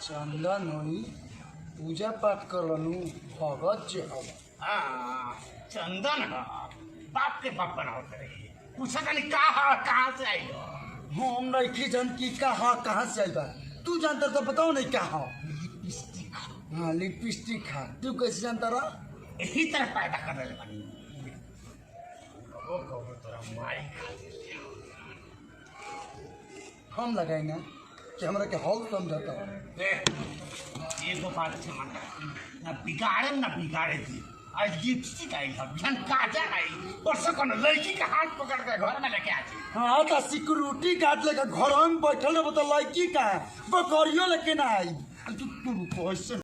चंदन होई पूजा पाठ करलनु भगत जे हो। चंदन ह बाप के बाप बनावत रही पूछा तनी कहाँ से आई हो। हम नहीं जानती कहाँ से आई बा। तू जानता तो बताओ नहीं कहाँ। लिपस्टिक हाँ लिपस्टिक खा। तू कैसे जानता रहा? यही तरह पैदा कर रहे बनी तोरा माई हम लगाई ना कि हमरा के हॉल समझता। एगो बात से मन ना बिगाड़े ना बिगाड़े थी आज लिपस्टिक आई है बिहान काजल आई परसों कौन लड़की का हाथ पकड़ के घर में लेके आती। हाँ तो सिक्योरिटी गार्ड लेकर घर में बैठल रहे तो लड़की का बकरियों लेके ना आई। तू कैसे